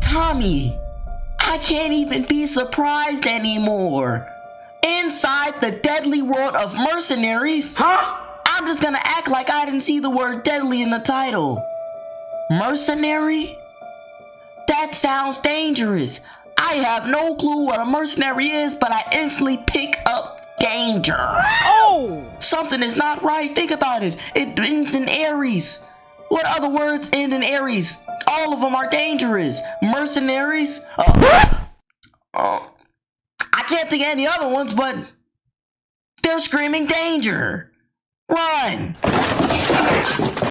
Tommy, I can't even be surprised anymore. Inside the deadly world of mercenaries, I'm just gonna act like I didn't see the word deadly in the title. Mercenary? That sounds dangerous. I have no clue what a mercenary is, but I instantly pick up danger. Oh! Something is not right. Think about it. It ends in Aries. What other words end in Aries? All of them are dangerous. Mercenaries? I can't think of any other ones, but they're screaming danger. Run!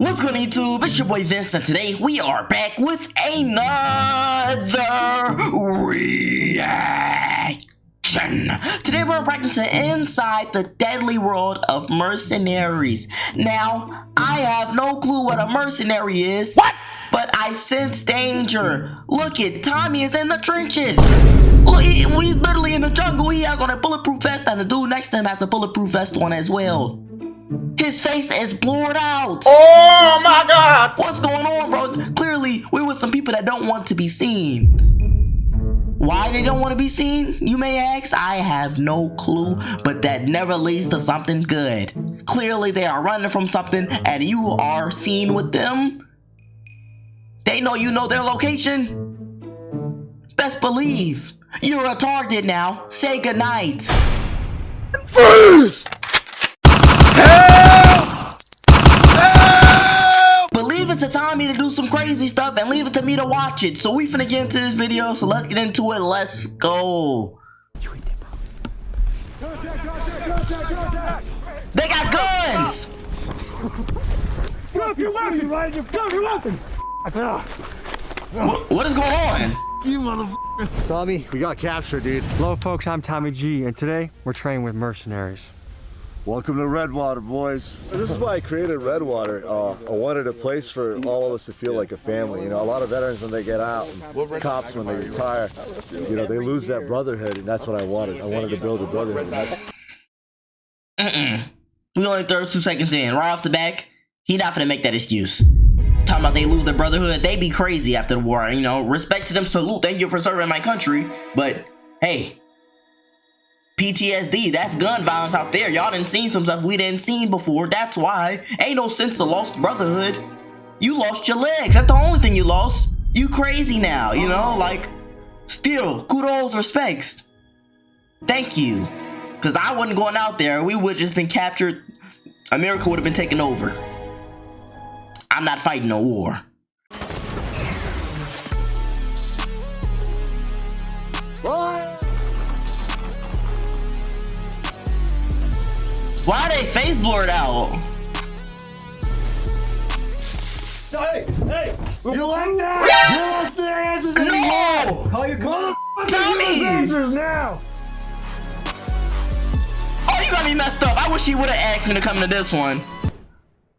What's good, YouTube? It's your boy Vince, and today we are back with another reaction. Today we're back to inside the deadly world of mercenaries. Now, I have no clue what a mercenary is. What? But I sense danger. Look it, Tommy is in the trenches. Look, we literally in the jungle. He has on a bulletproof vest, and the dude next to him has a bulletproof vest on as well. His face is blurred out. Oh my God! What's going on, bro? Clearly, we're with some people that don't want to be seen. Why they don't want to be seen, you may ask? I have no clue, but that never leads to something good. Clearly, they are running from something, and you are seen with them. They know you know their location. Best believe you're a target now. Say goodnight. Freeze! Help! Help! But leave it to Tommy to do some crazy stuff and leave it to me to watch it. So we finna get into this video, so let's get into it. Let's go. They got guns! Drop your weapon, Ryan! Drop your weapon! What is going on? You motherfucker! Tommy, we got captured, dude. Hello folks, I'm Tommy G, and today we're training with mercenaries. Welcome to Redwater, boys. This is why I created Redwater. I wanted a place for all of us to feel like a family. You know, a lot of veterans when they get out, and cops when they retire, you know, they lose that brotherhood, and that's what I wanted. I wanted to build a brotherhood. We only 32 seconds in. Right off the back, he not finna make that excuse. Talking about they lose their brotherhood, they be crazy after the war, you know. Respect to them, salute, thank you for serving my country. But hey, PTSD, that's gun violence out there. Y'all done seen some stuff we didn't seen before. That's why ain't no sense of lost brotherhood. You lost your legs. That's the only thing you lost. You crazy now, you know, like, still kudos, respects, thank you, because I wasn't going out there. We would just been captured. America would have been taken over. I'm not fighting no war. Why are they face blurred out? Hey! Hey! You like that? You lost their answers No! Call your Motherfucker, Tommy! answers now! Oh, you got me messed up. I wish he would have asked me to come to this one.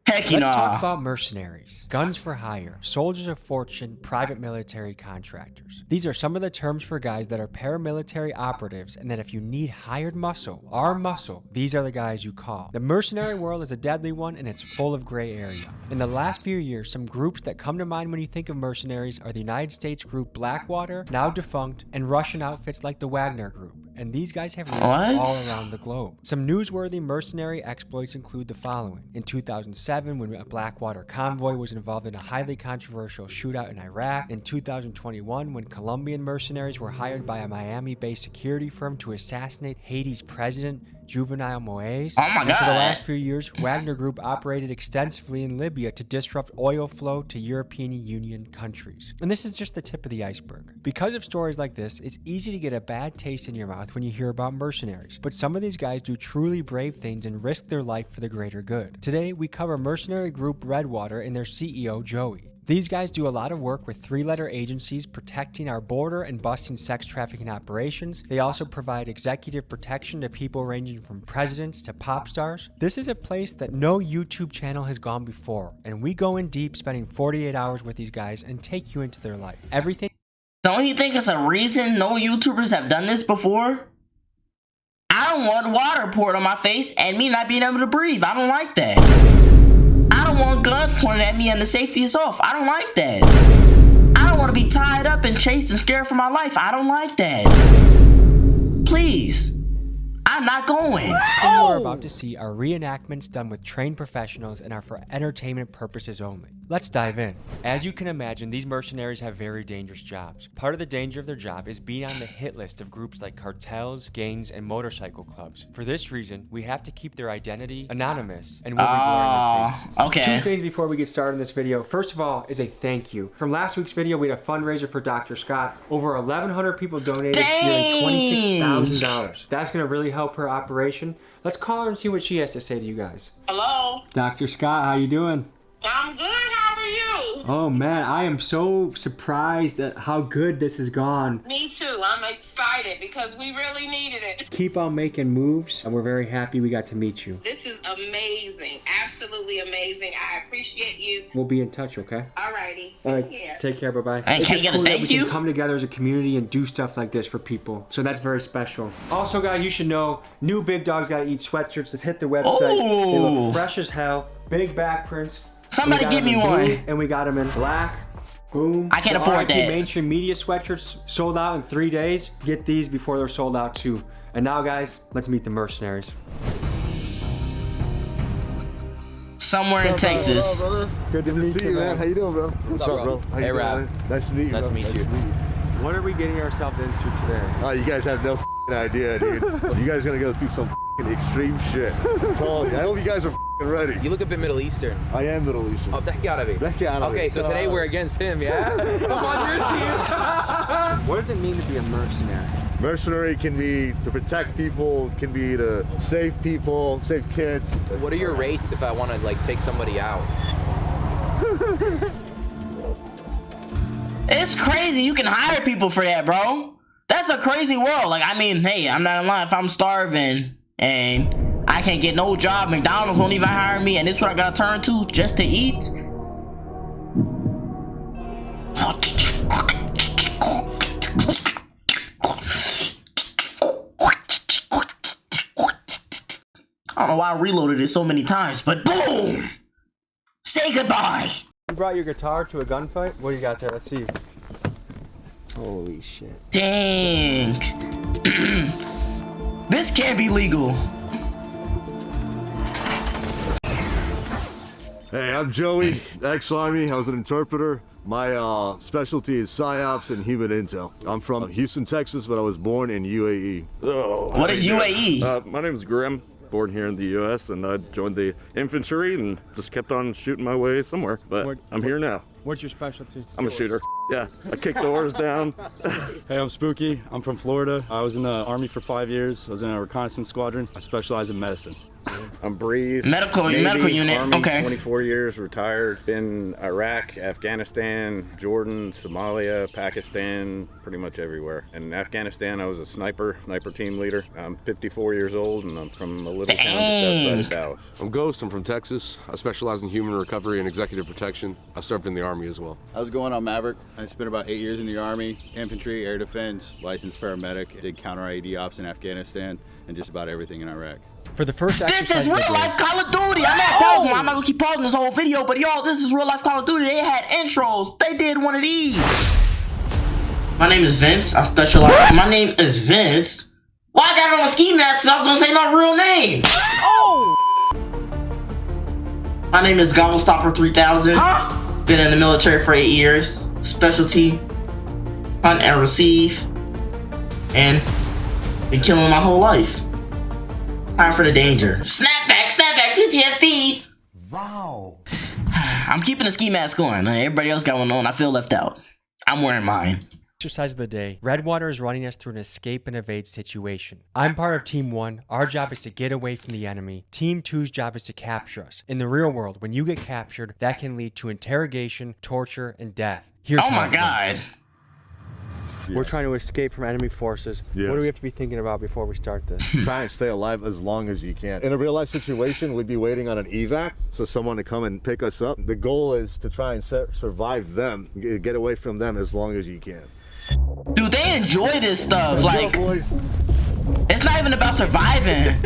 Heck, Let's talk about mercenaries, guns for hire, soldiers of fortune, private military contractors. These are some of the terms for guys that are paramilitary operatives, and that if you need hired muscle, armed muscle, these are the guys you call. The mercenary world is a deadly one, and it's full of gray area. In the last few years, some groups that come to mind when you think of mercenaries are the United States group Blackwater, now defunct, and Russian outfits like the Wagner Group. And these guys have reached all around the globe. Some newsworthy mercenary exploits include the following. In 2007, when a Blackwater convoy was involved in a highly controversial shootout in Iraq. In 2021, when Colombian mercenaries were hired by a Miami-based security firm to assassinate Haiti's president, Juvenal Moise. Oh my God. For the last few years, Wagner Group operated extensively in Libya to disrupt oil flow to European Union countries. And this is just the tip of the iceberg. Because of stories like this, it's easy to get a bad taste in your mouth when you hear about mercenaries. But some of these guys do truly brave things and risk their life for the greater good. Today, we cover mercenary group Redwater and their CEO, Joey. These guys do a lot of work with three-letter agencies protecting our border and busting sex trafficking operations. They also provide executive protection to people ranging from presidents to pop stars. This is a place that no YouTube channel has gone before, and we go in deep, spending 48 hours with these guys and take you into their life. Everything. Don't you think it's a reason no YouTubers have done this before? I don't want water poured on my face and me not being able to breathe. I don't like that. I don't want guns pointed at me and the safety is off. I don't like that. I don't want to be tied tied up and chased and scared for my life. I don't like that. Please. I'm not going. What you are about to see are reenactments done with trained professionals and are for entertainment purposes only. Let's dive in. As you can imagine, these mercenaries have very dangerous jobs. Part of the danger of their job is being on the hit list of groups like cartels, gangs, and motorcycle clubs. For this reason, we have to keep their identity anonymous and we'll be blurring their faces. Okay. 2 things before we get started in this video. First of all is a thank you. From last week's video, we had a fundraiser for Dr. Scott. Over 1,100 people donated nearly $26,000. That's gonna really help her operation. Let's call her and see what she has to say to you guys. Hello. Dr. Scott, how you doing? I'm good. How are you? Oh man, I am so surprised at how good this has gone. Me too. I'm excited because we really needed it. Keep on making moves, and we're very happy we got to meet you. This is amazing. Absolutely amazing. I appreciate you. We'll be in touch, okay? Alrighty. All right, Take care. take care, bye-bye. Hey, It's can I just get a cool that thank we you? can come together as a community and do stuff like this for people. So that's very special. Also, guys, you should know, new Big Dogs Gotta Eat sweatshirts have hit the website. They Ooh. look fresh as hell. Big back prints. Somebody We got give me them in blue, one. And we got them in black. Boom. I can't The afford RIP that. mainstream media sweatshirts sold out in 3 days. Get these before they're sold out too. And now, guys, let's meet the mercenaries. Somewhere in Texas. Good to see you, man. How you doing, bro? What's up, bro? How you Hey, doing, Rob. man? Nice to meet you, Nice bro. to meet you. What are we getting ourselves into today? Oh, you guys have no idea, dude. You guys gonna go through some extreme shit. I'm telling you. I hope you guys are ready. You look a bit Middle Eastern. I am Middle Eastern. Oh, that gotta be. That gotta be. Okay, so today we're against him, yeah? I'm on your team. What does it mean to be a mercenary? Mercenary can be to protect people, can be to save people, save kids. What are your rates if I want to like take somebody out? It's crazy. You can hire people for that, bro. That's a crazy world. Like, I mean, hey, I'm not gonna lie. If I'm starving and I can't get no job, McDonald's won't even hire me, and this is what I gotta turn to just to eat. I don't know why I reloaded it so many times, but boom! Say goodbye! You brought your guitar to a gunfight? What do you got there? Let's see. Holy shit. Dang. This can't be legal. Hey, I'm Joey, ex-Army. I was an interpreter. My specialty is PSYOPs and human intel. I'm from Houston, Texas, but I was born in UAE. What is UAE? My name is Grim, born here in the U.S., and I joined the infantry and just kept on shooting my way somewhere. But I'm here now. What's your specialty? I'm a shooter. Yeah, I kick doors down. Hey, I'm Spooky. I'm from Florida. I was in the Army for 5 years. I was in a reconnaissance squadron. I specialize in medicine. I'm Breeze. Medical unit. Army, Okay. 24 years, retired. Been Iraq, Afghanistan, Jordan, Somalia, Pakistan, pretty much everywhere. And in Afghanistan, I was a sniper team leader. I'm 54 years old, and I'm from a little town just outside of Dallas. I'm Ghost. I'm from Texas. I specialize in human recovery and executive protection. I served in the Army as well. How's it going? I'm Maverick. I spent about 8 years in the Army, infantry, air defense, licensed paramedic, did counter IED ops in Afghanistan, and just about everything in Iraq. For the first This exercise is of the real day- life Call of Duty. I'm not pausing. I'm not gonna keep pausing this whole video, but y'all, this is real life Call of Duty. They had intros. They did one of these. My name is Vince. I specialize. My name is Vince. Well, I got it on a ski mask, so I was gonna say my real name. My name is Gobblestopper 3000. Been in the military for 8 years. Specialty, hunt and receive, and been killing my whole life. Time for the danger. Snapback, PTSD. Wow. I'm keeping the ski mask on. Everybody else got one on. I feel left out. I'm wearing mine. Exercise of the day. Redwater is running us through an escape and evade situation. I'm part of Team 1. Our job is to get away from the enemy. Team 2's job is to capture us. In the real world, when you get captured, that can lead to interrogation, torture, and death. Here's Oh how my it goes. god. We're trying to escape from enemy forces. Yes. What do we have to be thinking about before we start this? Try and stay alive as long as you can. In a real life situation, we'd be waiting on an evac, so someone to come and pick us up. The goal is to try and survive them, get away from them as long as you can. Dude, they enjoy this stuff. Let's go, Like, boys. it's not even about surviving.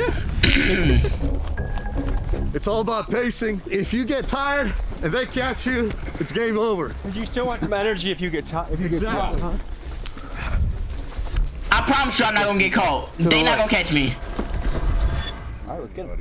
It's all about pacing. If you get tired and they catch you, it's game over. But you still want some energy if you get tired. Exactly. Huh? I promise you I'm not gonna get caught. They not gonna catch me. All right, let's get it.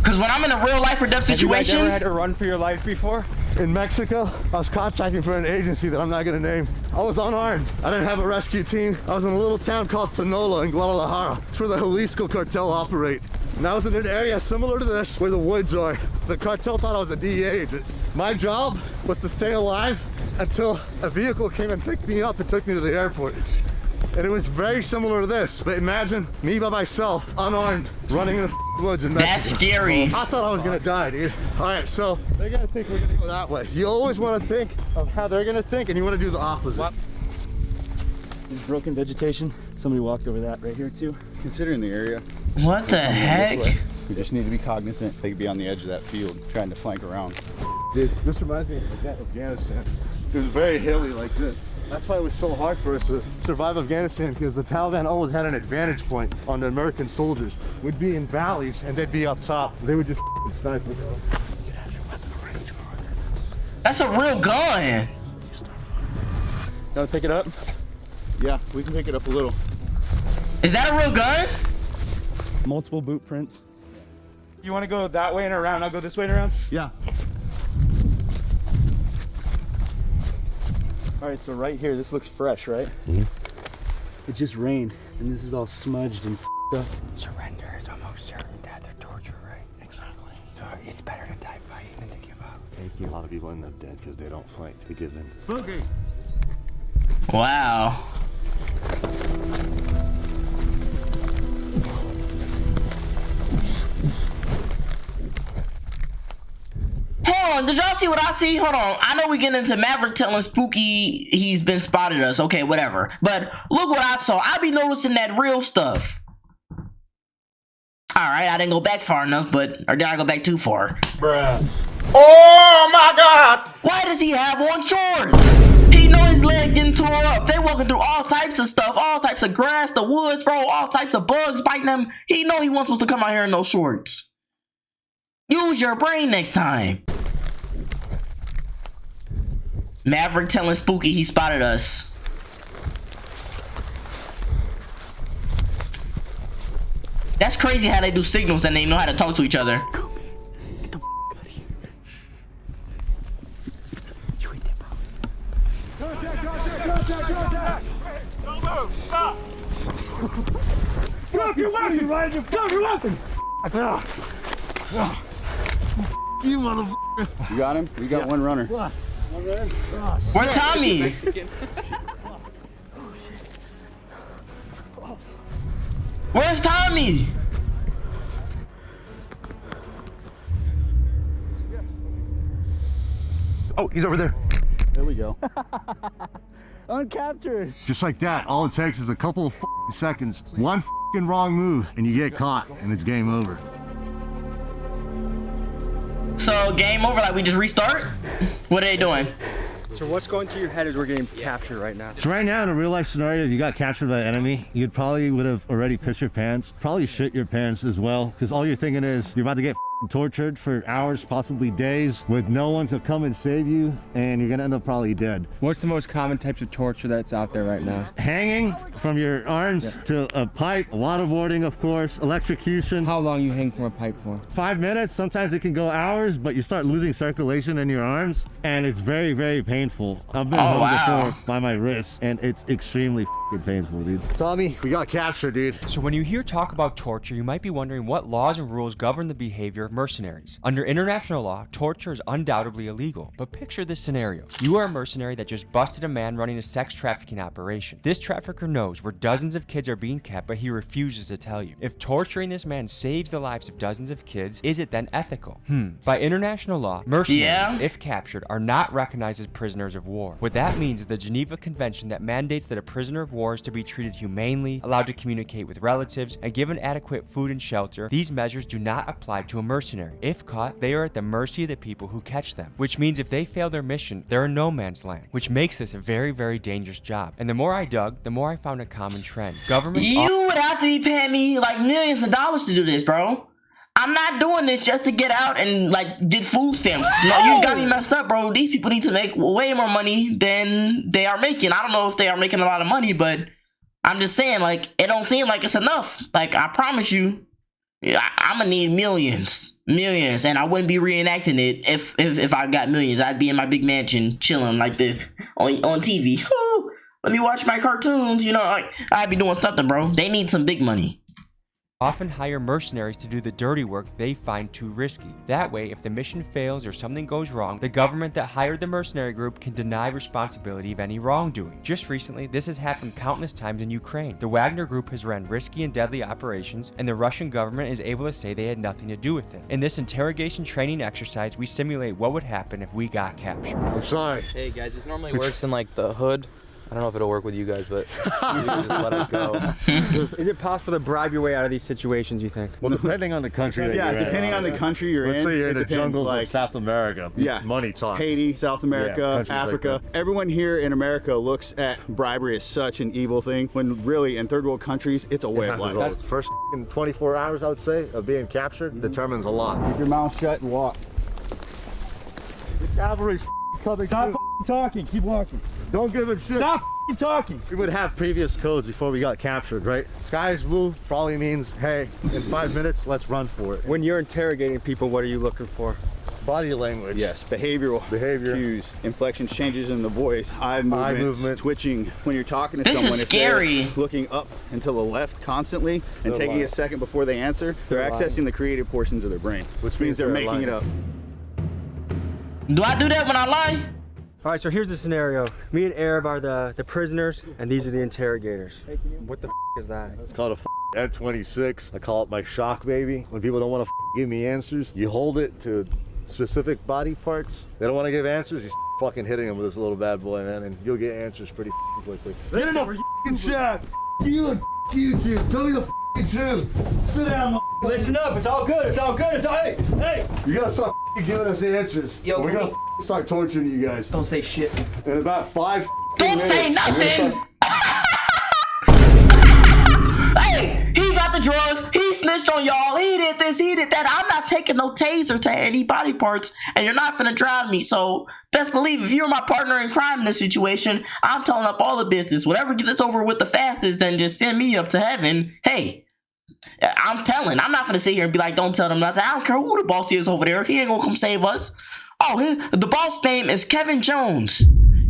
Cause when I'm in a real life or death Have you guys situation, ever had to run for your life before? In Mexico, I was contracting for an agency that I'm not gonna name. I was unarmed. I didn't have a rescue team. I was in a little town called Tinola in Guadalajara. It's where the Jalisco cartel operate. And I was in an area similar to this where the woods are. The cartel thought I was a DEA agent. My job was to stay alive until a vehicle came and picked me up and took me to the airport. And it was very similar to this. But imagine me by myself, unarmed, running in the woods in Mexico. that's scary. I thought I was gonna die, dude. All right, so they're gonna think we're gonna go that way. You always wanna think of how they're gonna think, and you wanna do the opposite. What? There's broken vegetation. Somebody walked over that right here too. Considering the area, What the heck? we just need to be cognizant. They could be on the edge of that field trying to flank around. Dude, this reminds me of Afghanistan. It was very hilly like this. That's why it was so hard for us to survive Afghanistan, because the Taliban always had an advantage point on the American soldiers. We'd be in valleys and they'd be up top. They would just snipe us. That's a real gun. Gotta pick it up. Yeah, we can pick it up a little. Is that a real gun? Multiple boot prints. You want to go that way and around? I'll go this way and around. Yeah. All right, so right here, this looks fresh, right? Mm-hmm. It just rained, and this is all smudged and up. Surrender is almost certain death or torture, right? Exactly. So it's better to die fighting than to give up. A lot of people end up dead because they don't fight to give in. Boogie! Wow. Hold on, did y'all see what I see? Hold on. I know we get into Maverick telling Spooky he's been spotted us. Okay, whatever. But look what I saw. I be noticing that real stuff. Alright, I didn't go back far enough, but or did I go back too far? Bruh. Oh my God! Why does he have on shorts? He know his legs getting tore up. They walking through all types of stuff, all types of grass, the woods, bro, all types of bugs biting them. He know he wants us to come out here in those shorts. Use your brain next time. Maverick telling Spooky he spotted us. That's crazy how they do signals and they know how to talk to each other. Get the out of here. You ain't that Contact! Don't move! Stop! Drop your weapon, Ryan! Drop your weapon! You motherfucker! You got him? We got one runner. Where's Tommy? Where's Tommy? Oh, he's over there. There we go. Uncaptured. Just like that, all it takes is a couple of seconds. One wrong move and you get caught and it's game over. So game over, like we just restart? What are they doing? So what's going through your head as we're getting captured right now? So right now in a real life scenario, if you got captured by an enemy, you probably would have already pissed your pants, probably shit your pants as well, because all you're thinking is you're about to get tortured for hours, possibly days, with no one to come and save you, and you're gonna end up probably dead. What's the most common types of torture that's out there right now? Hanging from your arms to a pipe, waterboarding, of course, electrocution. How long you hang from a pipe for? 5 minutes, sometimes it can go hours, but you start losing circulation in your arms, and it's very, very painful. I've been hung before by my wrist, and it's extremely painful, dude. Tommy, we got captured, dude. So when you hear talk about torture, you might be wondering what laws and rules govern the behavior of mercenaries. Under international law, torture is undoubtedly illegal, but picture this scenario. You are a mercenary that just busted a man running a sex trafficking operation. This trafficker knows where dozens of kids are being kept, but he refuses to tell you. If torturing this man saves the lives of dozens of kids, is it then ethical? By international law, mercenaries, if captured, are not recognized as prisoners of war. What that means is the Geneva Convention that mandates that a prisoner of war is to be treated humanely, allowed to communicate with relatives, and given adequate food and shelter. These measures do not apply to a mercenary. If caught, they are at the mercy of the people who catch them, which means if they fail their mission, they're in no man's land, which makes this a very, very dangerous job. And the more I dug, the more I found a common trend. Government— You would have to be paying me like millions of dollars to do this, bro. I'm not doing this just to get out and like get food stamps. No, you got me messed up, bro. These people need to make way more money than they are making. I don't know if they are making a lot of money, but I'm just saying, like, it don't seem like it's enough. Like, I promise you, I'm gonna need millions, and I wouldn't be reenacting it if I got millions. I'd be in my big mansion chilling like this on TV. Let me watch my cartoons, you know, like, I'd be doing something, bro. They need some big money. Often hire mercenaries to do the dirty work they find too risky. That way, if the mission fails or something goes wrong, the government that hired the mercenary group can deny responsibility of any wrongdoing. Just recently, this has happened countless times in Ukraine. The Wagner group has run risky and deadly operations, and the Russian government is able to say they had nothing to do with it. In this interrogation training exercise, we simulate what would happen if we got captured. I'm sorry. Hey guys, this normally works in like the hood. I don't know if it'll work with you guys, but you can just let it go. Is it possible to bribe your way out of these situations, you think? Well, depending on the country that you're in. Depending on the country you're in. Let's say you're in the jungles like of South America. Money talks. Haiti, South America, Africa. Like everyone here in America looks at bribery as such an evil thing, when really in third world countries, it's a way of life. That's first 24 hours, I would say, of being captured determines a lot. Keep your mouth shut and walk. The cavalry's coming. Stop talking, keep walking. Don't give a shit. Stop talking. We would have previous codes before we got captured, right? Sky is blue probably means, hey, in 5 minutes, let's run for it. When you're interrogating people, what are you looking for? Body language. Yes, behavior cues, inflection changes in the voice, eye movement, twitching. When you're talking to someone, is scary. If they're looking up and to the left constantly and taking a second before they answer, they're accessing the creative portions of their brain, which means they're making it up. Do I do that when I lie? All right, so here's the scenario. Me and Arab are the prisoners, and these are the interrogators. What the is that? It's called a N26. I call it my shock baby. When people don't want to give me answers, you hold it to specific body parts. They don't want to give answers, you fucking hitting them with this little bad boy, man, and you'll get answers pretty quickly. Get in the shot. You and YouTube. Tell me the truth. Sit down. Listen up, it's all good, it's all good, it's all hey! You gotta start giving us answers. Yo, we're gonna start torturing you guys. Don't say shit. In about 5 Don't minutes, say nothing! Hey, he got the drugs, he snitched on y'all, he did this, he did that. I'm not taking no taser to any body parts, and you're not finna drown me. So best believe if you're my partner in crime in this situation, I'm telling up all the business. Whatever gets over with the fastest, then just send me up to heaven. Hey, I'm telling. I'm not gonna sit here and be like, don't tell them nothing. I don't care who the boss is over there. He ain't gonna come save us. Oh, the boss name is Kevin Jones.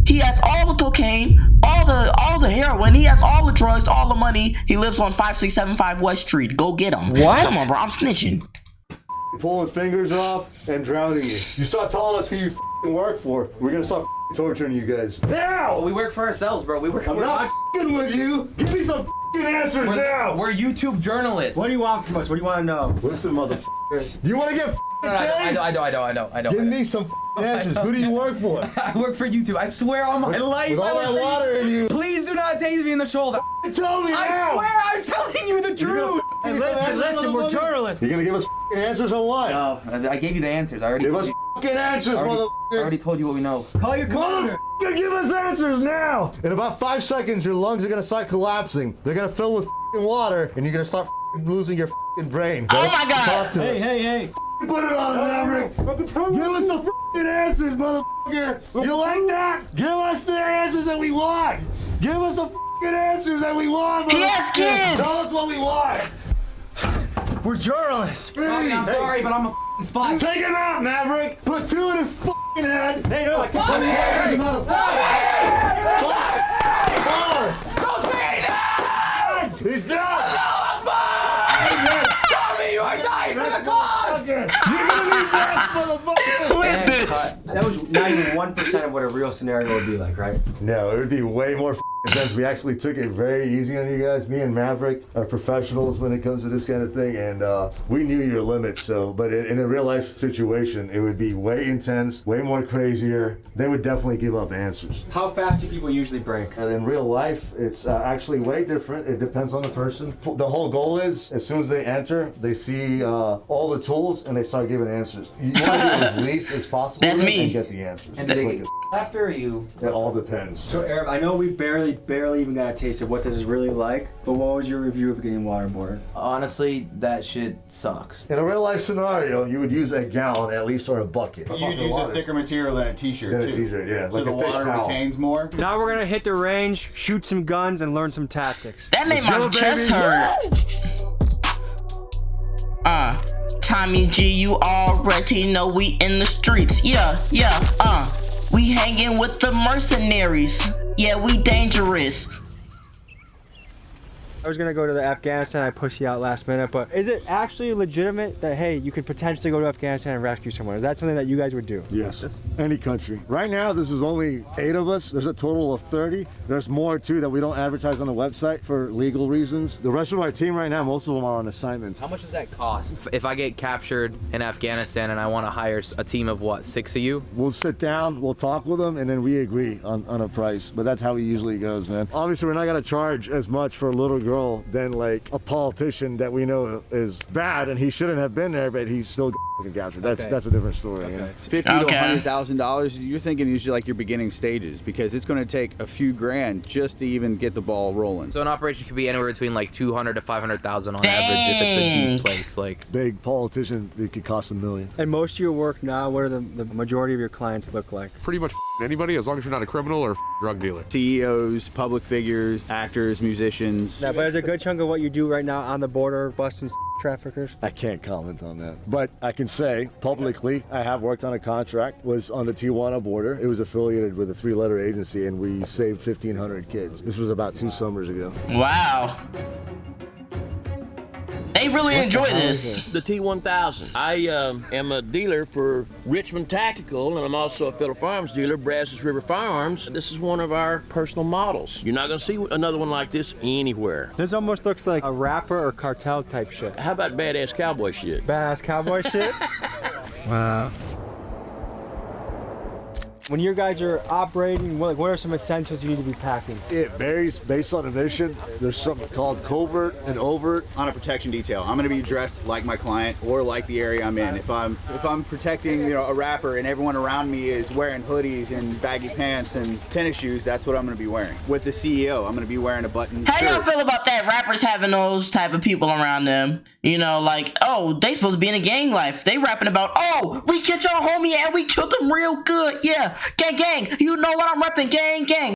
He has all the cocaine, all the heroin. He has all the drugs, all the money. He lives on 5675 West Street. Go get him. What? Come on, bro. I'm snitching. Pulling fingers off and drowning you. You start telling us who you work for, we're gonna start torturing you guys. Now! Well, we work for ourselves, bro. I'm not with you. Give me some answers now. We're YouTube journalists. What do you want from us? What do you want to know? Listen, motherfucker. You want to get I don't. Give me some answers. Who do you work for? I work for YouTube. I swear on my life. With all that water in you. Please do not tase me in the shoulder. Tell me now. I swear I'm telling you the truth. Hey, listen, we're journalists. You gonna give us answers on what? No, I gave you the answers. I already Give us answers, motherfucker. I already told you what we know. Call your commander. Give us answers now. In about 5 seconds, your lungs are gonna start collapsing. They're gonna fill with water, and you're gonna start losing your brain. Oh my God. Talk to us. Hey. Put it on, Maverick. Give us the answers, motherfucker. You like that? Give us the answers that we want. Give us the answers that we want. He has kids. Tell us what we want. We're journalists. I'm sorry, but I'm a spy. Take him out, Maverick. Put 2 in his head. Hey, no, I can't. Come here! Don't say anything! He's done. Tommy, you are dying for the cause! Who is this? That was not even 1% of what a real scenario would be like, right? No, it would be way more intense. We actually took it very easy on you guys. Me and Maverick are professionals when it comes to this kind of thing, and we knew your limits. So, but in a real life situation, it would be way intense, way more crazier. They would definitely give up answers. How fast do people usually break? And in real life, it's actually way different. It depends on the person. The whole goal is, as soon as they enter, they see all the tools and they start giving answers. You want to do as least as possible That's me. and get the answers. And they after you? It all depends. So Arab, I know we barely even got a taste of what this is really like, but what was your review of getting waterboarded? Honestly, that shit sucks. In a real life scenario, you would use a gallon at least, or a bucket. You'd use a thicker material than a t-shirt Than a too. t-shirt, yeah. So Like the a thick water towel. retains more. Now we're gonna hit the range, shoot some guns, and learn some tactics. That made my chest hurt. Tommy G, you already know we in the streets. Yeah, we hanging with the mercenaries. Yeah, we dangerous. I was gonna go to the Afghanistan, I pushed you out last minute, but is it actually legitimate that, hey, you could potentially go to Afghanistan and rescue someone? Is that something that you guys would do? Yes, any country. Right now, this is only 8 of us. There's a total of 30. There's more too that we don't advertise on the website for legal reasons. The rest of our team right now, most of them are on assignments. How much does that cost? If I get captured in Afghanistan and I want to hire a team of what, 6 of you? We'll sit down, we'll talk with them, and then we agree on a price. But that's how it usually goes, man. Obviously, we're not gonna charge as much for a little girl than like a politician that we know is bad and he shouldn't have been there, but he's still getting captured. That's a different story. Okay. You know? $50 to $100,000. You're thinking usually like your beginning stages, because it's going to take a few grand just to even get the ball rolling. So an operation could be anywhere between like 200 to 500,000 on average if it's a huge place. Like big politician, it could cost $1 million. And most of your work now, what are the majority of your clients look like? Pretty much anybody, as long as you're not a criminal or drug dealer. CEOs, public figures, actors, musicians. Yeah, but there's a good chunk of what you do right now on the border, busting traffickers. I can't comment on that, but I can say publicly I have worked on a contract, was on the Tijuana border. It was affiliated with a 3-letter agency, and we saved 1,500 kids. This was about 2 summers ago. Wow. They really enjoy this. The T1000. I am a dealer for Richmond Tactical, and I'm also a Phillip Farms dealer, Brazos River Firearms. This is one of our personal models. You're not gonna see another one like this anywhere. This almost looks like a rapper or cartel type shit. How about badass cowboy shit? Badass cowboy shit? Wow. When you guys are operating, what are some essentials you need to be packing? It varies based on the mission. There's something called covert and overt. On a protection detail, I'm going to be dressed like my client or like the area I'm in. If I'm protecting, a rapper and everyone around me is wearing hoodies and baggy pants and tennis shoes, that's what I'm going to be wearing. With the CEO, I'm going to be wearing a button How shirt. y'all feel about that? Rappers having those type of people around them. Like, oh, they supposed to be in a gang life. They rapping about, oh, we killed your homie and we killed him real good. Yeah, gang, gang. You know what I'm repping, gang, gang.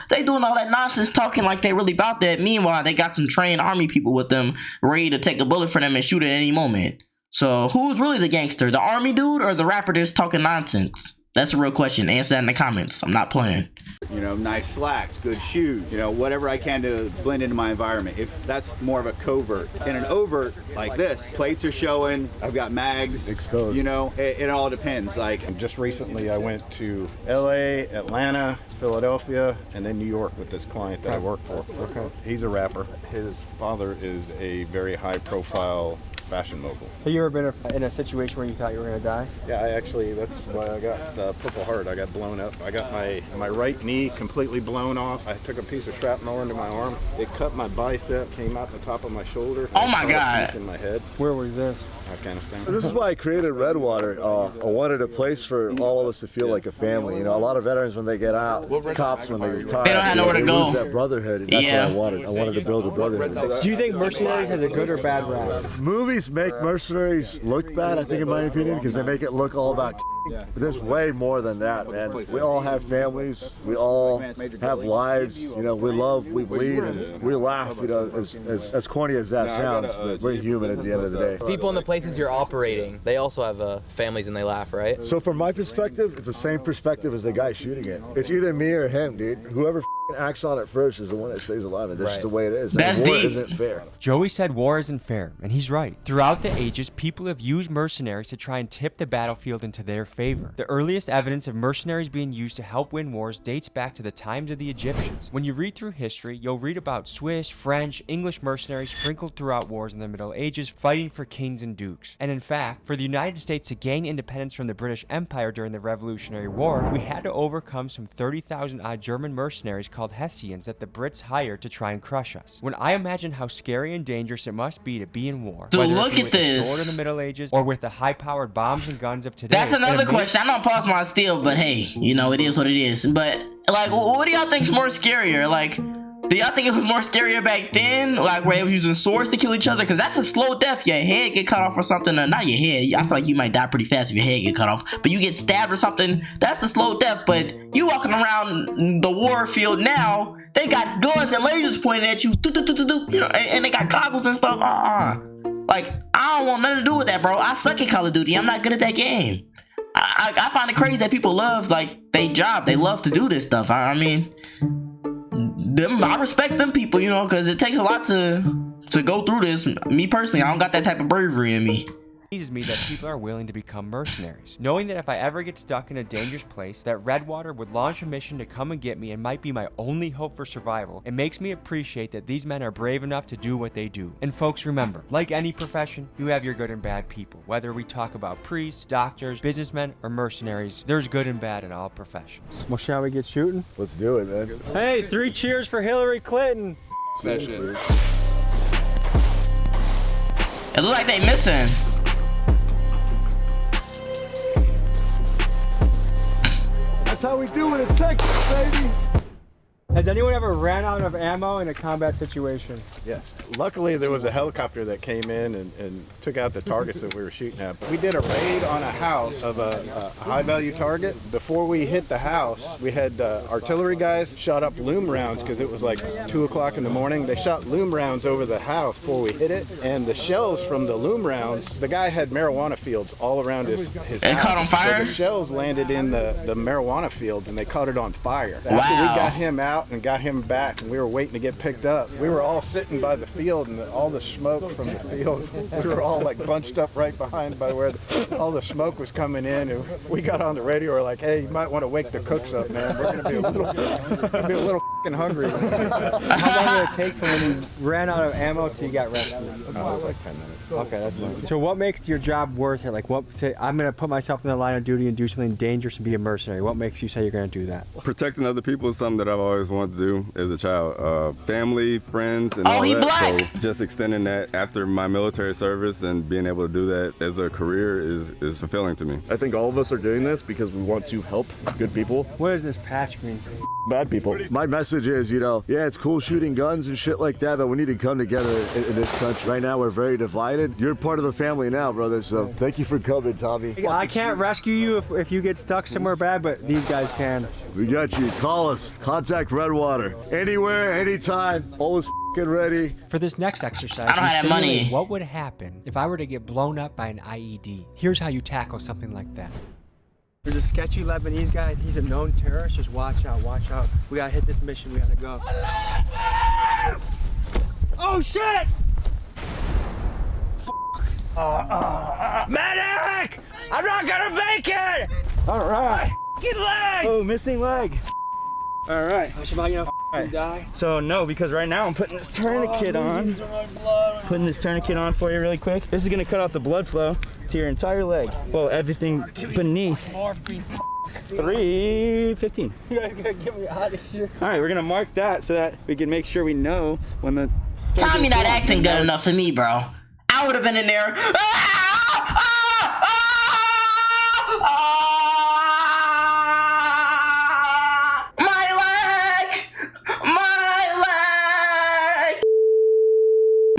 They doing all that nonsense talking like they really about that. Meanwhile, they got some trained army people with them ready to take a bullet for them and shoot at any moment. So who's really the gangster? The army dude or the rapper that's talking nonsense? That's a real question. Answer that in the comments. I'm not playing. Nice slacks, good shoes, whatever I can to blend into my environment. If that's more of a covert. In an overt, like this, plates are showing, I've got mags, exposed. It all depends. Like, Just recently I went to LA, Atlanta, Philadelphia, and then New York with this client that I work for. Okay. He's a rapper. His father is a very high profile fashion mogul. Have you ever been in a situation where you thought you were gonna die? Yeah, that's why I got Purple Heart. I got blown up. I got my right knee completely blown off. I took a piece of shrapnel into my arm. It cut my bicep, came out the top of my shoulder. Oh my God. In my head. Where was this? Afghanistan. This is why I created Redwater. I wanted a place for all of us to feel like a family. A lot of veterans, when they get out, cops when they retire, They don't have nowhere to go. lose that brotherhood, and that's what I wanted. I wanted to build a brotherhood. Do you think Mercenaries has a good or bad rap? Movies make Mercenaries look bad, I think, in my opinion, because they make it look all about. But there's way more than that, man. We all have families. We all have lives. We love, we bleed, and we laugh. As corny as that sounds, but we're human at the end of the day. people in the places you're operating, they also have families and they laugh, right? So from my perspective, it's the same perspective as the guy shooting it. It's either me or him, dude. Whoever acts on it first is the one that stays alive, and that's just the way it is. That's war deep. isn't fair. Joey said war isn't fair, and he's right. Throughout the ages, people have used mercenaries to try and tip the battlefield into their favor. The earliest evidence of mercenaries being used to help win wars dates back to the times of the Egyptians. When you read through history, you'll read about Swiss, French, English mercenaries sprinkled throughout wars in the Middle Ages, fighting for kings and dukes. And in fact, for the United States to gain independence from the British Empire during the Revolutionary War, we had to overcome some 30,000 odd German mercenaries called Hessians that the Brits hired to try and crush us. When I imagine how scary and dangerous it must be to be in war, Dude, whether look it be at with the this. sword in the Middle Ages or with the high-powered bombs and guns of today, That's another an good question. I know I'm pausing my steal, but hey, you know, it is what it is. But like, what do y'all think's more scarier? Like, do y'all think it was more scarier back then, like where they were using swords to kill each other? Because that's a slow death. Your head get cut off or something, or not your head. I feel like you might die pretty fast if your head get cut off. But you get stabbed or something, that's a slow death. But you walking around the war field now, they got guns and lasers pointing at you, you know, and they got goggles and stuff. Like, I don't want nothing to do with that, bro. I suck at Call of Duty. I'm not good at that game. I find it crazy that people love, like, their job. They love to do this stuff. I mean, I respect them people, you know, because it takes a lot to go through this. Me personally, I don't got that type of bravery in me. It amazes me that people are willing to become mercenaries, knowing that if I ever get stuck in a dangerous place, that Redwater would launch a mission to come and get me and might be my only hope for survival. It makes me appreciate that these men are brave enough to do what they do. And folks, remember, like any profession, you have your good and bad people. Whether we talk about priests, doctors, businessmen, or mercenaries, there's good and bad in all professions. Well, shall we get shooting? Let's do it, man. Hey, 3 cheers for Hillary Clinton. It looks like they missing. That's how we do it in Texas, baby. Has anyone ever ran out of ammo in a combat situation? Yes. Luckily, there was a helicopter that came in and took out the targets that we were shooting at. We did a raid on a house of a high-value target. Before we hit the house, we had artillery guys shot up loom rounds because it was like 2 o'clock in the morning. They shot loom rounds over the house before we hit it, and the shells from the loom rounds, the guy had marijuana fields all around his house. It caught on fire? So the shells landed in the marijuana fields, and they caught it on fire. Wow. After we got him out and got him back, and we were waiting to get picked up, we were all sitting by the field, and all the smoke from the field, we were all like bunched up right behind by where all the smoke was coming in, and we got on the radio, we're like, hey, you might want to wake the cooks up, man. We're gonna be a little f***ing hungry. How long did it take from when you ran out of ammo till you got rescued? It was like 10 minutes. Okay, that's nice. So what makes your job worth it? Like, what, say, I'm gonna put myself in the line of duty and do something dangerous and be a mercenary. What makes you say you're gonna do that? Protecting other people is something that I've always wanted to do as a child. Family, friends, and all he that. black. So just extending that after my military service and being able to do that as a career is fulfilling to me. I think all of us are doing this because we want to help good people. What does this patch mean? Bad people. My message is, you know, yeah, it's cool shooting guns and shit like that, but we need to come together in this country. Right now, we're very divided. You're part of the family now, brother, so thank you for coming, Tommy. I can't rescue you if you get stuck somewhere bad, but these guys can. We got you. Call us. Contact Redwater. Anywhere, anytime. Always f***ing ready. For this next exercise, I don't have that money. What would happen if I were to get blown up by an IED? Here's how you tackle something like that. There's a sketchy Lebanese guy. He's a known terrorist. Just watch out, watch out. We gotta hit this mission. We gotta go. Oh shit! Medic! I'm not gonna make it! All right. Get leg! Oh, missing leg. All right. So no, because right now I'm putting this tourniquet on. Putting this tourniquet on for you really quick. This is gonna cut off the blood flow to your entire leg. Well, everything beneath. 3:15. You guys gotta get me out of here. All right, we're gonna mark that so that we can make sure we know when the. Tommy not acting good enough for me, bro. I would have been in there.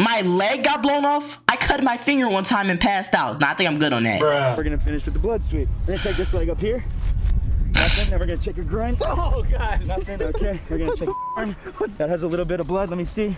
My leg got blown off. I cut my finger one time and passed out. Nah, I think I'm good on that. We're gonna finish with the blood sweep. We're gonna take this leg up here. Nothing. Then we're gonna check your groin. Oh God, nothing. Okay. We're gonna check your arm. That has a little bit of blood. Let me see.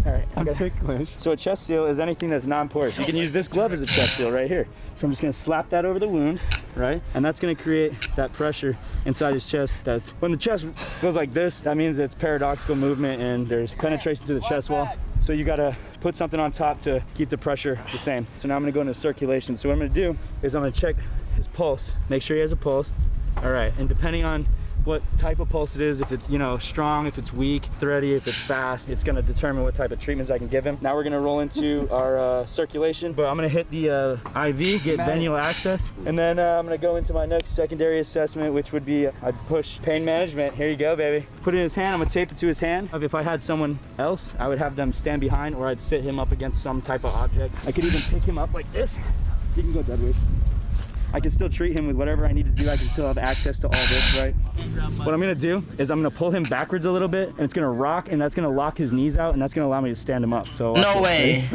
All right. I'm ticklish. So a chest seal is anything that's non-porous. You can use this glove as a chest seal right here. So I'm just gonna slap that over the wound, right? And that's gonna create that pressure inside his chest. That's when the chest goes like this. That means it's paradoxical movement and there's penetration to the chest wall. So you gotta put something on top to keep the pressure the same. So now I'm gonna go into circulation. So what I'm gonna do is I'm gonna check his pulse, make sure he has a pulse. All right, and depending on what type of pulse it is, if it's, you know, strong, if it's weak, thready, if it's fast, it's gonna determine what type of treatments I can give him. Now we're gonna roll into our circulation, but I'm gonna hit the IV, get venual access, and then I'm gonna go into my next secondary assessment, which would be I'd push pain management. Here you go, baby. Put it in his hand, I'm gonna tape it to his hand. If I had someone else, I would have them stand behind, or I'd sit him up against some type of object. I could even pick him up like this. You can go dead weight. I can still treat him with whatever I need to do. I can still have access to all this, right? What I'm gonna do is I'm gonna pull him backwards a little bit, and it's gonna rock, and that's gonna lock his knees out, and that's gonna allow me to stand him up. So no way.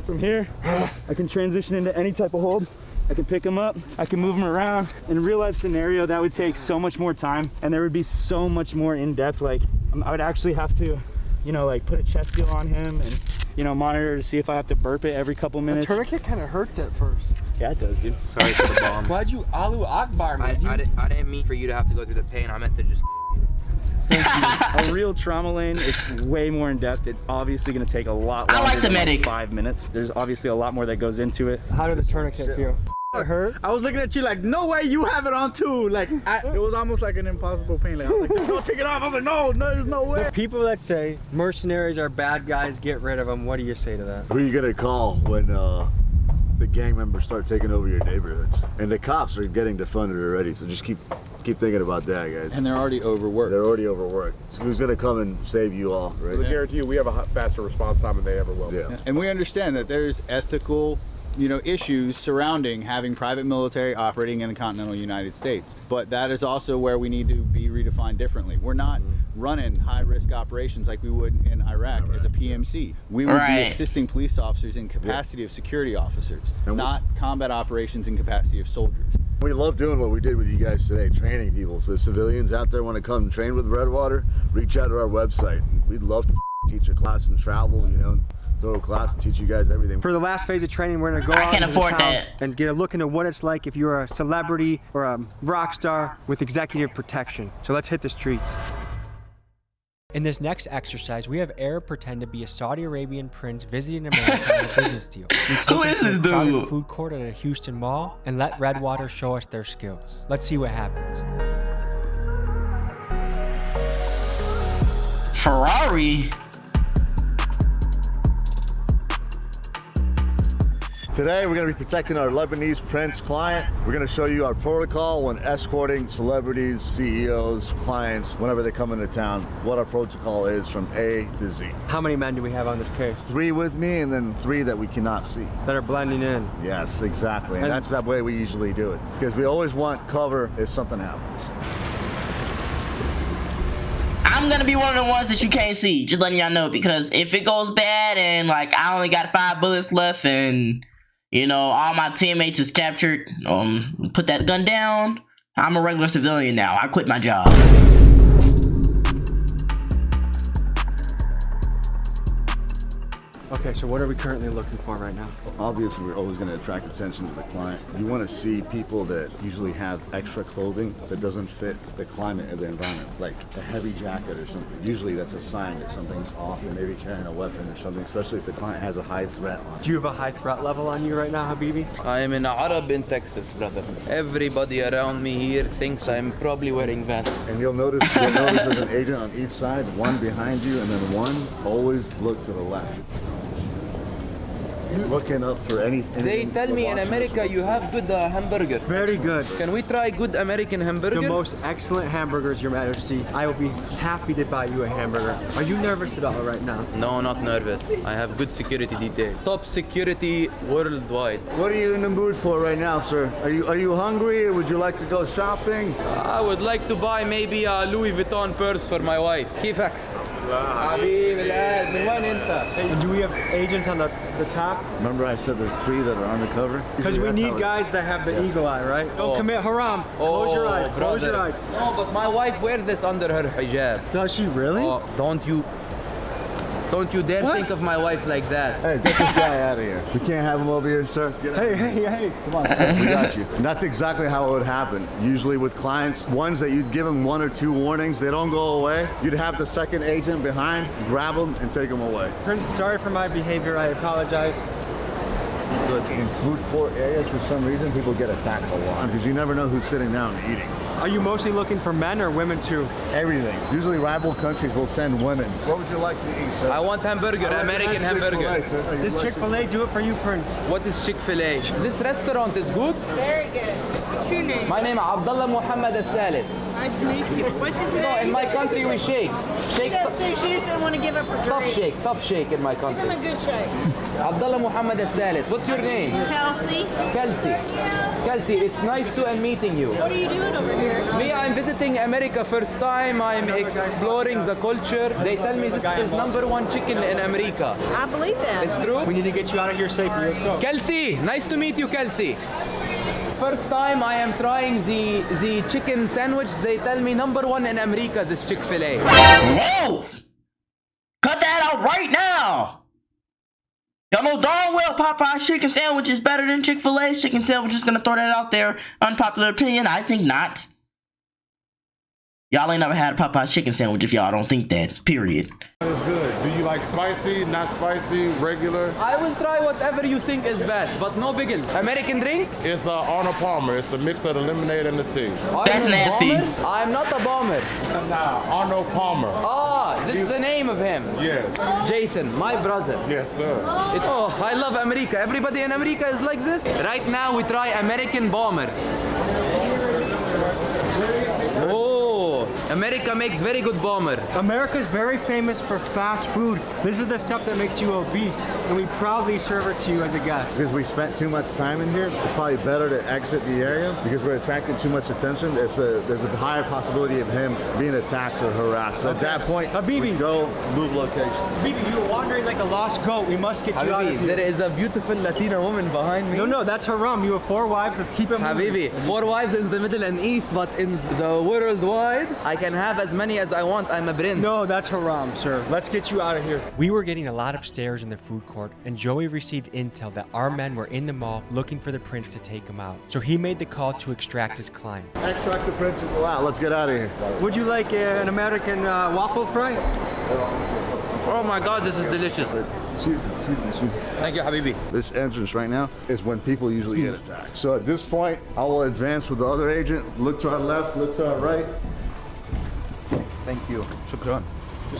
From here, I can transition into any type of hold. I can pick him up, I can move him around. In a real life scenario, that would take so much more time, and there would be so much more in depth. Like, I would actually have to, you know, like put a chest seal on him and, you know, monitor to see if I have to burp it every couple minutes. The tourniquet kind of hurts at first. Yeah, it does, dude. Sorry for the bomb. Why'd you Allahu Akbar, I man? didn't mean for you to have to go through the pain. I meant to just. A real trauma lane, it's way more in depth. It's obviously going to take a lot longer. I like the than medic. 5 minutes. There's obviously a lot more that goes into it. How did the tourniquet feel? It hurt. I was looking at you like, no way you have it on too. Like, it was almost like an impossible pain. Like, I was like, no, take it off. I was like, no, there's no way. The people that say mercenaries are bad guys, get rid of them, what do you say to that? Who are you gonna call when the gang members start taking over your neighborhoods? And the cops are getting defunded already, so just keep thinking about that, guys. And they're already overworked. They're already overworked. So who's gonna come and save you all, right? I guarantee you we have a faster response time than they ever will. Yeah. And we understand that there's ethical, you know, issues surrounding having private military operating in the continental United States. But that is also where we need to be redefined differently. We're not running high-risk operations like we would in Iraq as a PMC. We would be assisting police officers in capacity of security officers, not combat operations in capacity of soldiers. We love doing what we did with you guys today, training people. So if civilians out there want to come and train with Redwater, reach out to our website. We'd love to teach a class and travel, you know, throw a class and teach you guys everything. For the last phase of training, we're gonna go out into the town and get a look into what it's like if you're a celebrity or a rock star with executive protection. So let's hit the streets. In this next exercise, we have Arab pretend to be a Saudi Arabian prince visiting America on a business deal. Who is this dude? Crowded food court at a Houston mall and let Redwater show us their skills. Let's see what happens. Ferrari? Today we're going to be protecting our Lebanese prince client. We're going to show you our protocol when escorting celebrities, CEOs, clients, whenever they come into town, what our protocol is from A to Z. How many men do we have on this case? 3 with me and then 3 that we cannot see. That are blending in. Yes, exactly. And that's that way we usually do it. Because we always want cover if something happens. I'm gonna be one of the ones that you can't see, just letting y'all know, because if it goes bad and like I only got 5 bullets left and you know all my teammates is captured, put that gun down. I'm a regular civilian now. I quit my job. Okay, so what are we currently looking for right now? Obviously, we're always going to attract attention to the client. You want to see people that usually have extra clothing that doesn't fit the climate of the environment, like a heavy jacket or something. Usually that's a sign that something's off and maybe carrying a weapon or something, especially if the client has a high threat on. Do you have a high threat level on you right now, Habibi? I am in Arab in Texas, brother. Everybody around me here thinks I'm probably wearing vests. And you'll notice there's an agent on each side, one behind you, and then one always look to the left. Looking up for anything. They tell me in America you have good hamburger. Very good. Can we try good American hamburger? The most excellent hamburgers, Your Majesty. I will be happy to buy you a hamburger. Are you nervous at all right now? No, not nervous. I have good security detail. Top security worldwide. What are you in the mood for right now, sir? Are you hungry or would you like to go shopping? I would like to buy maybe a Louis Vuitton purse for my wife. كيفك؟ حبيب القلب من وين انت؟ Do we have agents on the top? Remember I said there's 3 that are undercover? Because we need guys that have the eagle eye, right? Don't commit haram. Close your eyes. Close your eyes. No, but my wife wears this under her hijab. Does she really? Oh, don't you dare think of my wife like that. Hey, get this guy out of here. We can't have him over here, sir. Hey. Come on, we got you. And that's exactly how it would happen. Usually with clients, ones that you'd give them 1 or 2 warnings, they don't go away. You'd have the second agent behind, grab them and take them away. Prince, sorry for my behavior. I apologize. In food court areas, for some reason, people get attacked a lot because you never know who's sitting down and eating. Are you mostly looking for men or women too? Everything. Usually rival countries will send women. What would you like to eat, sir? I want hamburger, American hamburger. Does Chick-fil-A do it for you, Prince? What is Chick-fil-A? This restaurant is good? Very good. What's your name? My name is Abdullah Muhammad al-Salis. Nice to meet you. What's his name? No, in my country we shake. Shake. She doesn't want to give up her drink. Tough shake in my country. Give him a good shake. Abdullah Muhammad Al-Salit. What's your name? Kelsey. Kelsey, it's nice to and meeting you. What are you doing over here? Me, I'm visiting America first time. I'm exploring the culture. They tell me this is #1 chicken in America. I believe that. It's true? We need to get you out of here safely. Let's go. Kelsey, nice to meet you, Kelsey. First time I am trying the chicken sandwich. They tell me #1 in America is Chick-fil-A. Whoa! Cut that out right now! Y'all know darn well Popeye's chicken sandwich is better than Chick-fil-A's chicken sandwich. Just gonna throw that out there. Unpopular opinion, I think not. Y'all ain't never had a Popeye's chicken sandwich if y'all don't think that, period. It's good. Do you like spicy, not spicy, regular? I will try whatever you think is best, but no biggles. American drink? It's Arnold Palmer. It's a mix of the lemonade and the tea. That's nasty. I'm not a bomber. Nah, Arnold Palmer. Ah, this is the name of him. Yes. Jason, my brother. Yes, sir. Oh, I love America. Everybody in America is like this. Right now we try American bomber. Oh, America makes very good bomber. America's very famous for fast food. This is the stuff that makes you obese, and we proudly serve it to you as a guest. Because we spent too much time in here, it's probably better to exit the area because we're attracting too much attention. There's a higher possibility of him being attacked or harassed. So at that point, Habibi, we go move location. Habibi, you were wandering like a lost goat. We must get you out of Habibi, here. there is a beautiful Latina woman behind me. No, that's haram. You have 4 wives. Let's keep it moving. Habibi, 4 wives in the Middle and East, but in the worldwide, I can have as many as I want. I'm a prince. No, that's haram, sir. Let's get you out of here. We were getting a lot of stares in the food court, and Joey received intel that our men were in the mall looking for the prince to take him out. So he made the call to extract his client. Extract the principal out. Let's get out of here. Would you like an American waffle fry? Oh my God, this is delicious. Excuse me. Thank you, Habibi. This entrance right now is when people usually get attacked. So at this point, I will advance with the other agent. Look to our left, look to our right. Thank you. Shukran.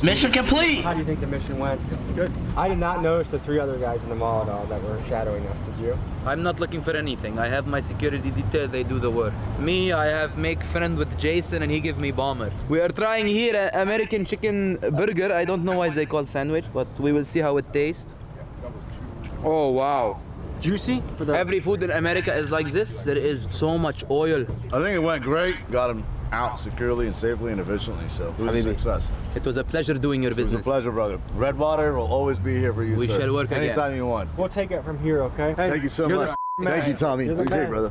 Mission complete! How do you think the mission went? Good. I did not notice the 3 other guys in the mall at all that were shadowing us, did you? I'm not looking for anything. I have my security detail, they do the work. Me, I have make friend with Jason and he give me bomber. We are trying here an American chicken burger. I don't know why they call sandwich, but we will see how it tastes. Oh wow. Juicy? Every food in America is like this. There is so much oil. I think it went great. Got him out securely and safely and efficiently, so it was a success. It was a pleasure doing your business. It was a pleasure, brother. Redwater will always be here for you, We sir. shall work again. Anytime you want. We'll take it from here, okay? Hey, Thank you so much. Thank you, Tommy. Appreciate it, brother.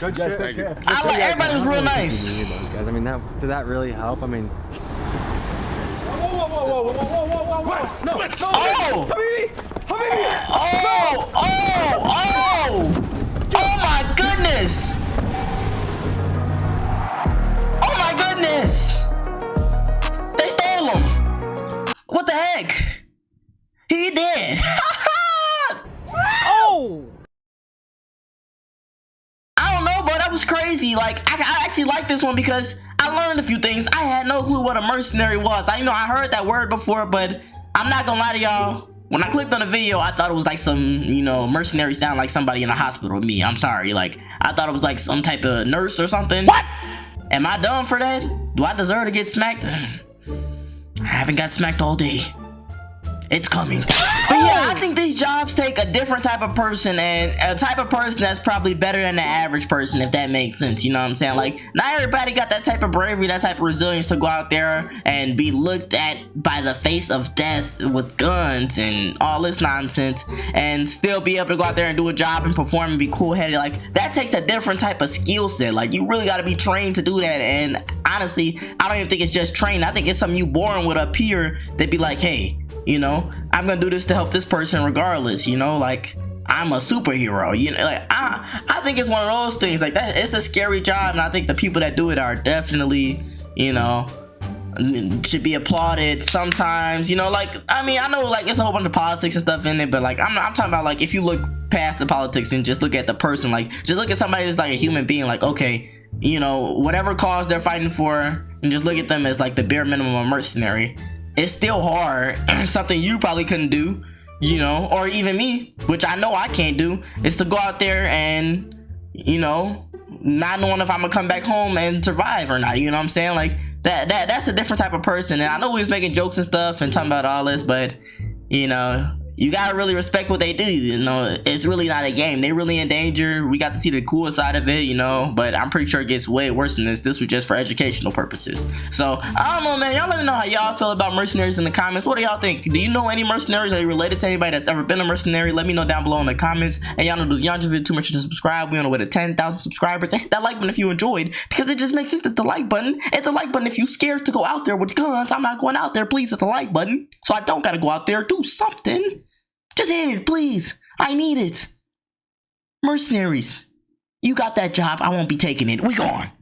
Good shit. Thank you. I like everybody was real nice. Guys, I mean, did that really help? I mean... Whoa! No! Oh! Habibi! Habibi! Oh my goodness! Oh my goodness! They stole him! What the heck? He did! Oh! I don't know, but that was crazy. Like, I actually like this one because I learned a few things. I had no clue what a mercenary was. I heard that word before, but I'm not gonna lie to y'all. When I clicked on the video, I thought it was like some, mercenary sound like somebody in a hospital with me. I'm sorry. Like, I thought it was like some type of nurse or something. What? Am I dumb for that? Do I deserve to get smacked? I haven't got smacked all day. It's coming. But yeah, I think these jobs take a different type of person, and a type of person that's probably better than the average person, if that makes sense. You know what I'm saying? Like, not everybody got that type of bravery, that type of resilience to go out there and be looked at by the face of death with guns and all this nonsense and still be able to go out there and do a job and perform and be cool-headed. Like, that takes a different type of skill set. Like, you really got to be trained to do that. And honestly, I don't even think it's just training. I think it's something you born with up here. They'd be like, hey, I'm gonna do this to help this person regardless, like I'm a superhero, like I think it's one of those things like that. It's a scary job, and I think the people that do it are definitely, should be applauded sometimes, like, I know like it's a whole bunch of politics and stuff in it, but like I'm talking about like if you look past the politics and just look at the person, like just look at somebody that's like a human being, like okay, whatever cause they're fighting for, and just look at them as like the bare minimum of mercenary. It's still hard. Something you probably couldn't do, or even me, which I know I can't do, is to go out there and, not knowing if I'm gonna come back home and survive or not. You know what I'm saying? Like that's a different type of person. And I know he was making jokes and stuff and talking about all this, but you know, you gotta really respect what they do. You know, it's really not a game. They really in danger. We got to see the cool side of it, you know, but I'm pretty sure it gets way worse than this. This was just for educational purposes. So I don't know, man. Y'all let me know how y'all feel about mercenaries in the comments. What do y'all think? Do you know any mercenaries? Are you related to anybody that's ever been a mercenary? Let me know down below in the comments. And y'all know the y'all just too much to subscribe. We on the way to 10,000 subscribers. And hit that like button if you enjoyed, because it just makes sense. Hit the like button. Hit the like button if you scared to go out there with guns. I'm not going out there. Please hit the like button so I don't gotta go out there. Do something. Just hit it, please. I need it. Mercenaries, you got that job. I won't be taking it. We gone.